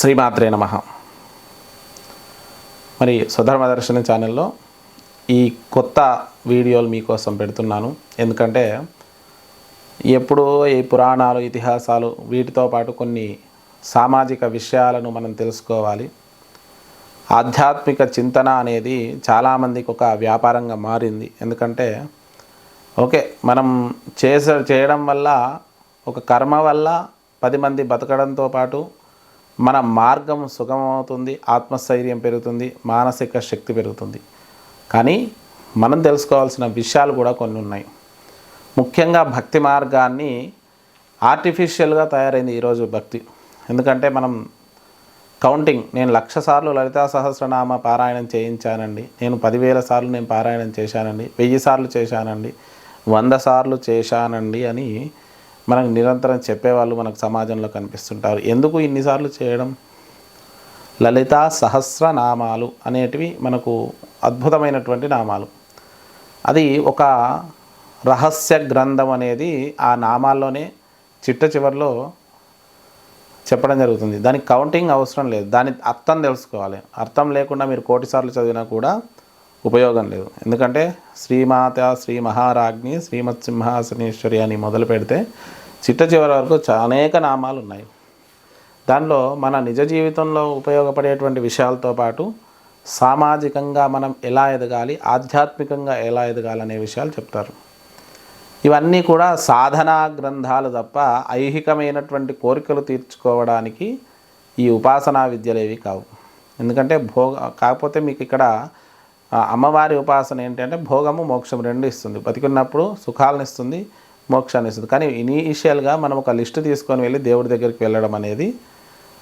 శ్రీమాత్రే నమః. మరి స్వధర్మదర్శిని ఛానల్లో ఈ కొత్త వీడియోలు మీకోసం పెడుతున్నాను. ఎందుకంటే ఎప్పుడూ ఈ పురాణాలు, ఇతిహాసాలు వీటితో పాటు కొన్ని సామాజిక విషయాలను మనం తెలుసుకోవాలి. ఆధ్యాత్మిక చింతన అనేది చాలామందికి ఒక వ్యాపారంగా మారింది. ఎందుకంటే మనం చేయడం వల్ల, ఒక కర్మ వల్ల 10 మంది బతకడంతో పాటు మన మార్గం సుగమవుతుంది, ఆత్మస్థైర్యం పెరుగుతుంది, మానసిక శక్తి పెరుగుతుంది. కానీ మనం తెలుసుకోవాల్సిన విషయాలు కూడా కొన్ని ఉన్నాయి. ముఖ్యంగా భక్తి మార్గాన్ని ఆర్టిఫిషియల్గా తయారైంది ఈరోజు భక్తి. ఎందుకంటే మనం కౌంటింగ్, నేను 1,00,000 సార్లు లలితా సహస్రనామ పారాయణం చేయించానండి, నేను 10,000 సార్లు నేను పారాయణం చేశానండి, 1000 సార్లు చేశానండి, 100 సార్లు చేశానండి అని మనకు నిరంతరం చెప్పేవాళ్ళు మనకు సమాజంలో కనిపిస్తుంటారు. ఎందుకు ఇన్నిసార్లు చేయడం? లలితా సహస్రనామాలు అనేటివి మనకు అద్భుతమైనటువంటి నామాలు. అది ఒక రహస్య గ్రంథం అనేది ఆ నామాల్లోనే చిట్ట చివరిలో చెప్పడం జరుగుతుంది. దానికి కౌంటింగ్ అవసరం లేదు, దాని అర్థం తెలుసుకోవాలి. అర్థం లేకుండా మీరు 1,000,000 సార్లు చదివినా కూడా ఉపయోగం లేదు. ఎందుకంటే శ్రీమాత శ్రీ మహారాజ్ఞి శ్రీమత్ సింహాసనేశ్వరి అని మొదలు పెడితే చిట్ట చివరి వరకు అనేక నామాలు ఉన్నాయి. దానిలో మన నిజ జీవితంలో ఉపయోగపడేటువంటి విషయాలతో పాటు సామాజికంగా మనం ఎలా ఎదగాలి, ఆధ్యాత్మికంగా ఎలా ఎదగాలి అనే విషయాలు చెప్తారు. ఇవన్నీ కూడా సాధనా గ్రంథాలు తప్ప ఐహికమైనటువంటి కోరికలు తీర్చుకోవడానికి ఈ ఉపాసనా విద్యలేవి కావు. ఎందుకంటే కాకపోతే మీకు ఇక్కడ అమ్మవారి ఉపాసన ఏంటంటే భోగము మోక్షం రెండు ఇస్తుంది. బతికున్నప్పుడు సుఖాలను ఇస్తుంది, మోక్షాన్ని ఇస్తుంది. కానీ ఇనీషియల్గా మనం ఒక లిస్టు తీసుకొని వెళ్ళి దేవుడి దగ్గరికి వెళ్ళడం అనేది,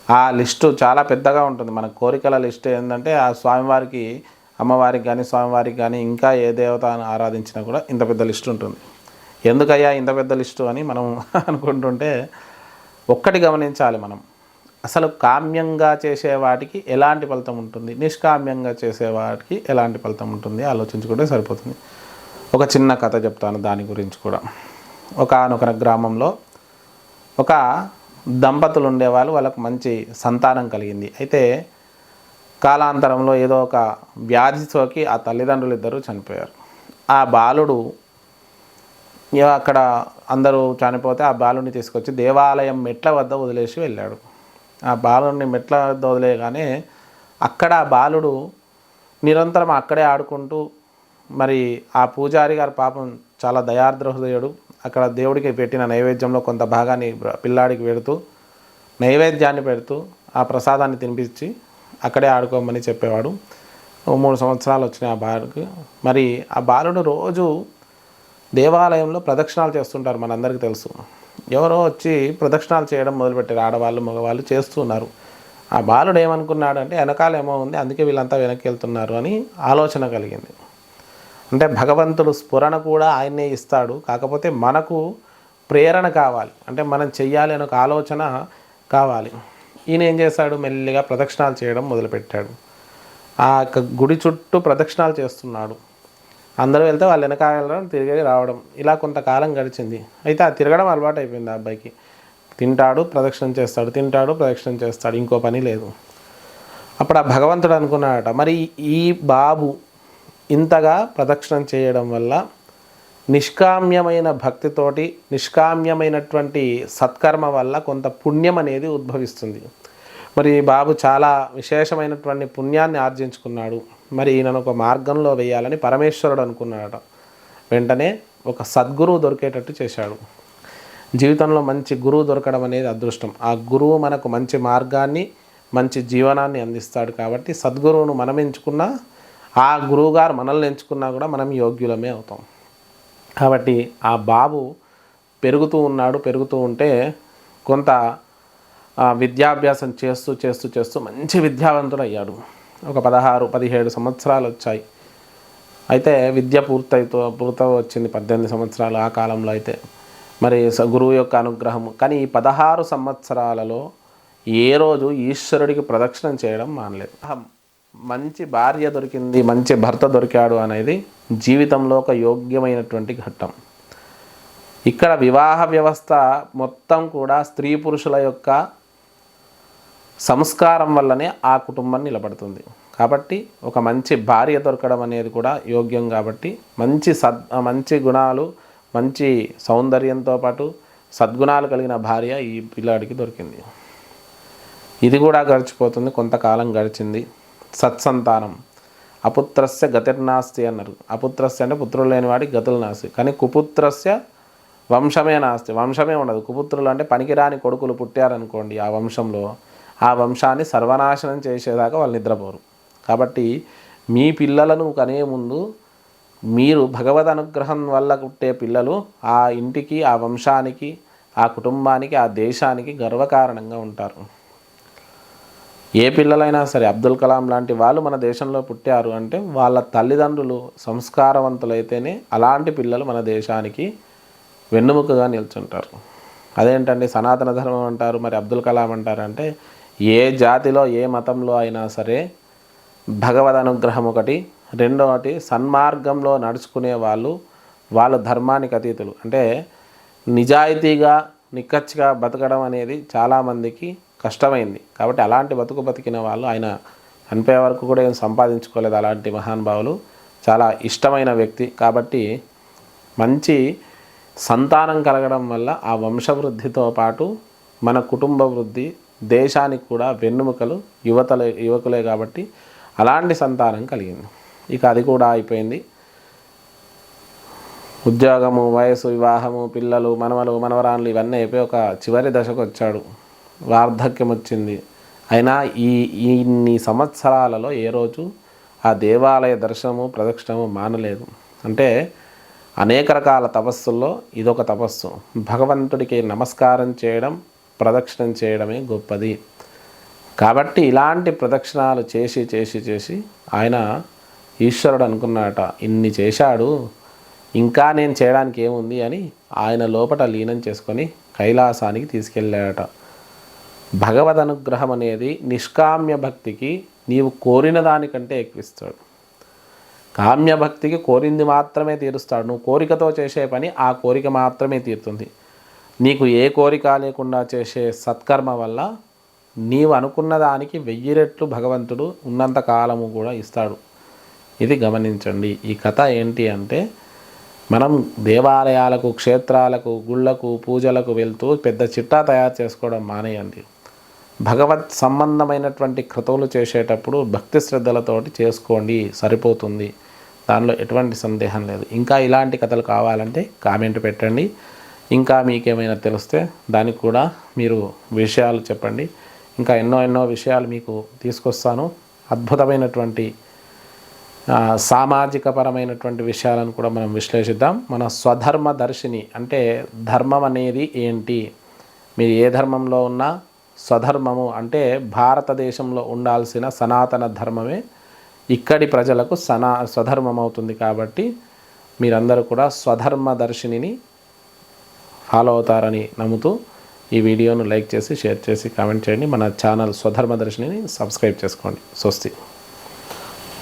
ఆ లిస్టు చాలా పెద్దగా ఉంటుంది. మన కోరికల లిస్టు ఏంటంటే ఆ స్వామివారికి, అమ్మవారికి కానీ స్వామివారికి కానీ ఇంకా ఏ దేవతను ఆరాధించినా కూడా ఇంత పెద్ద లిస్టు ఉంటుంది. ఎందుకయ్యా ఇంత పెద్ద లిస్టు అని మనం అనుకుంటుంటే ఒక్కటి గమనించాలి. మనం అసలు కామ్యంగా చేసే వాటికి ఎలాంటి ఫలితం ఉంటుంది, నిష్కామ్యంగా చేసే వాటికి ఎలాంటి ఫలితం ఉంటుంది ఆలోచించుకుంటే సరిపోతుంది. ఒక చిన్న కథ చెప్తాను దాని గురించి కూడా. ఒకానొక గ్రామంలో ఒక దంపతులు ఉండేవాళ్ళు. వాళ్ళకు మంచి సంతానం కలిగింది. అయితే కాలాంతరంలో ఏదో ఒక వ్యాధి సోకి ఆ తల్లిదండ్రులు ఇద్దరు చనిపోయారు. ఆ బాలుడు అక్కడ అందరూ చనిపోతే ఆ బాలుడిని తీసుకొచ్చి దేవాలయం మెట్ల వద్ద వదిలేసి వెళ్ళాడు. ఆ బాలుడిని మెట్ల వద్ద వదిలేయగానే అక్కడ ఆ బాలుడు నిరంతరం అక్కడే ఆడుకుంటూ, మరి ఆ పూజారి గారు పాపం చాలా దయార్ద్ర హృదయుడు. అక్కడ దేవుడికి పెట్టిన నైవేద్యంలో కొంత భాగాన్ని పిల్లాడికి పెడుతూ, నైవేద్యాన్ని పెడుతూ ఆ ప్రసాదాన్ని తినిపించి అక్కడే ఆడుకోమని చెప్పేవాడు. 3 సంవత్సరాలు వచ్చినాయి ఆ బాలుడికి. మరి ఆ బాలుడు రోజు దేవాలయంలో ప్రదక్షిణాలు చేస్తుంటారు, మనందరికీ తెలుసు. ఎవరో వచ్చి ప్రదక్షిణాలు చేయడం మొదలుపెట్టారు, ఆడవాళ్ళు మగవాళ్ళు చేస్తున్నారు. ఆ బాలుడు ఏమనుకున్నాడు అంటే వెనకాలేమో ఉంది, అందుకే వీళ్ళంతా వెనక్కి వెళ్తున్నారు అని ఆలోచన కలిగింది. అంటే భగవంతుడు స్ఫురణ కూడా ఆయన్నే ఇస్తాడు, కాకపోతే మనకు ప్రేరణ కావాలి, అంటే మనం చెయ్యాలి అని ఒక ఆలోచన కావాలి. ఈయన ఏం చేశాడు, మెల్లిగా ప్రదక్షిణాలు చేయడం మొదలుపెట్టాడు. ఆ గుడి చుట్టూ ప్రదక్షిణాలు చేస్తున్నాడు. అందరూ వెళ్తే వాళ్ళు వెనక వెళ్ళడం, తిరిగి రావడం, ఇలా కొంతకాలం గడిచింది. అయితే ఆ తిరగడం అలవాటు అయిపోయింది ఆ అబ్బాయికి. తింటాడు, ప్రదక్షిణం చేస్తాడు, తింటాడు, ప్రదక్షిణం చేస్తాడు, ఇంకో పని లేదు. అప్పుడు ఆ భగవంతుడు అనుకున్నాడట, మరి ఈ బాబు ఇంతగా ప్రదక్షిణం చేయడం వల్ల నిష్కామ్యమైన భక్తితోటి, నిష్కామ్యమైనటువంటి సత్కర్మ వల్ల కొంత పుణ్యం అనేది ఉద్భవిస్తుంది. మరి బాబు చాలా విశేషమైనటువంటి పుణ్యాన్ని ఆర్జించుకున్నాడు. మరి ఈయనను ఒక మార్గంలో వేయాలని పరమేశ్వరుడు అనుకున్నాడట. వెంటనే ఒక సద్గురువు దొరికేటట్టు చేశాడు. జీవితంలో మంచి గురువు దొరకడం అనేది అదృష్టం. ఆ గురువు మనకు మంచి మార్గాన్ని, మంచి జీవనాన్ని అందిస్తాడు. కాబట్టి సద్గురువును మనం ఎంచుకున్నా, ఆ గురువుగారు మనల్ని ఎంచుకున్నా కూడా మనం యోగ్యులమే అవుతాం. కాబట్టి ఆ బాబు పెరుగుతూ ఉంటే కొంత విద్యాభ్యాసం చేస్తూ మంచి విద్యావంతుడు అయ్యాడు. ఒక 16-17 సంవత్సరాలు వచ్చాయి. అయితే విద్య పూర్తి వచ్చింది 18 సంవత్సరాలు ఆ కాలంలో. అయితే మరి గురువు యొక్క అనుగ్రహం. కానీ ఈ 16 సంవత్సరాలలో ఏ రోజు ఈశ్వరుడికి ప్రదక్షిణం చేయడం మానలేదు. మంచి భార్య దొరికింది, మంచి భర్త దొరికాడు అనేది జీవితంలో ఒక యోగ్యమైనటువంటి ఘట్టం. ఇక్కడ వివాహ వ్యవస్థ మొత్తం కూడా స్త్రీ పురుషుల యొక్క సంస్కారం వల్లనే ఆ కుటుంబం నిలబడుతుంది. కాబట్టి ఒక మంచి భార్య దొరకడం అనేది కూడా యోగ్యం. కాబట్టి మంచి గుణాలు, మంచి సౌందర్యంతో పాటు సద్గుణాలు కలిగిన భార్య ఈ పిల్లాడికి దొరికింది. ఇది కూడా గడిచిపోతుంది. కొంతకాలం గడిచింది. సత్సంతానం. అపుత్రస్య గతిర్నాస్తి అన్నారు. అపుత్రస్య అంటే పుత్రులు లేనివాడికి గతులు నాస్తి. కానీ కుపుత్రస్య వంశమే నాస్తి. వంశమే ఉండదు. కుపుత్రులు అంటే పనికిరాని కొడుకులు పుట్టారనుకోండి, ఆ వంశంలో ఆ వంశాన్ని సర్వనాశనం చేసేదాకా వాళ్ళు నిద్రపోరు. కాబట్టి మీ పిల్లలను కనే ముందు మీరు భగవద్ అనుగ్రహం వల్ల పుట్టే పిల్లలు ఆ ఇంటికి, ఆ వంశానికి, ఆ కుటుంబానికి, ఆ దేశానికి గర్వకారణంగా ఉంటారు. ఏ పిల్లలైనా సరే, అబ్దుల్ కలాం లాంటి వాళ్ళు మన దేశంలో పుట్టారు అంటే వాళ్ళ తల్లిదండ్రులు సంస్కారవంతులైతేనే అలాంటి పిల్లలు మన దేశానికి వెన్నుముకగా నిల్చుంటారు. అదేంటండి సనాతన ధర్మం అంటారు, మరి అబ్దుల్ కలాం అంటారంటే ఏ జాతిలో ఏ మతంలో అయినా సరే భగవద్ అనుగ్రహం ఒకటి, రెండవది సన్మార్గంలో నడుచుకునే వాళ్ళు ధర్మానికి అతీతులు. అంటే నిజాయితీగా నిక్కచ్చిగా బతకడం అనేది చాలామందికి కష్టమైంది. కాబట్టి అలాంటి బతికిన వాళ్ళు, ఆయన చనిపోయే వరకు కూడా ఏం సంపాదించుకోలేదు అలాంటి మహానుభావులు, చాలా ఇష్టమైన వ్యక్తి. కాబట్టి మంచి సంతానం కలగడం వల్ల ఆ వంశవృద్ధితో పాటు మన కుటుంబ వృద్ధి, దేశానికి కూడా వెన్నుముకలు యువకులే. కాబట్టి అలాంటి సంతానం కలిగింది. ఇక అది కూడా అయిపోయింది. ఉద్యోగము, వయసు, వివాహము, పిల్లలు, మనవలు, మనవరాళ్ళు ఇవన్నీ అయిపోయి ఒక చివరి దశకు వచ్చాడు. వార్ధక్యం వచ్చింది. అయినా ఇన్ని సంవత్సరాలలో ఏ రోజు ఆ దేవాలయ దర్శనము, ప్రదక్షిణము మానలేదు. అంటే అనేక రకాల తపస్సుల్లో ఇదొక తపస్సు. భగవంతుడికి నమస్కారం చేయడం, ప్రదక్షిణం చేయడమే గొప్పది. కాబట్టి ఇలాంటి ప్రదక్షిణాలు చేసి ఆయన ఈశ్వరుడు అనుకున్నాట, ఇన్ని చేశాడు, ఇంకా నేను చేయడానికి ఏముంది అని ఆయన లోపట లీనం చేసుకొని కైలాసానికి తీసుకెళ్ళాడట. భగవద్ అనుగ్రహం అనేది నిష్కామ్య భక్తికి నీవు కోరిన దానికంటే ఎక్కువిస్తాడు. కామ్య భక్తికి కోరింది మాత్రమే తీరుస్తాడు. నువ్వు కోరికతో చేసే పని ఆ కోరిక మాత్రమే తీరుతుంది. నీకు ఏ కోరిక లేకుండా చేసే సత్కర్మ వల్ల నీవు అనుకున్న దానికి 1000 రెట్లు భగవంతుడు ఉన్నంత కాలము కూడా ఇస్తాడు. ఇది గమనించండి. ఈ కథ ఏంటి అంటే, మనం దేవాలయాలకు, క్షేత్రాలకు, గుళ్ళకు, పూజలకు వెళ్తూ పెద్ద చిట్టా తయారు చేసుకోవడం మానేయండి. భగవత్ సంబంధమైనటువంటి క్రతువులు చేసేటప్పుడు భక్తి శ్రద్ధలతోటి చేసుకోండి, సరిపోతుంది. దానిలో ఎటువంటి సందేహం లేదు. ఇంకా ఇలాంటి కథలు కావాలంటే కామెంట్ పెట్టండి. ఇంకా మీకేమైనా తెలిస్తే దానికి కూడా మీరు విషయాలు చెప్పండి. ఇంకా ఎన్నో విషయాలు మీకు తీసుకొస్తాను. అద్భుతమైనటువంటి సామాజిక పరమైనటువంటి విషయాలను కూడా మనం విశ్లేషిద్దాం. మన స్వధర్మ దర్శిని అంటే ధర్మం అనేది ఏంటి, మీరు ఏ ధర్మంలో ఉన్నా స్వధర్మము అంటే భారతదేశంలో ఉండాల్సిన సనాతన ధర్మమే ఇక్కడి ప్రజలకు స్వధర్మం అవుతుంది. కాబట్టి మీరందరూ కూడా స్వధర్మ దర్శినిని ఫాలో అవుతారని నమ్ముతూ ఈ వీడియోను లైక్ చేసి, షేర్ చేసి, కామెంట్ చేయండి. మన ఛానల్ స్వధర్మ దర్శినిని సబ్స్క్రైబ్ చేసుకోండి. స్వస్తి.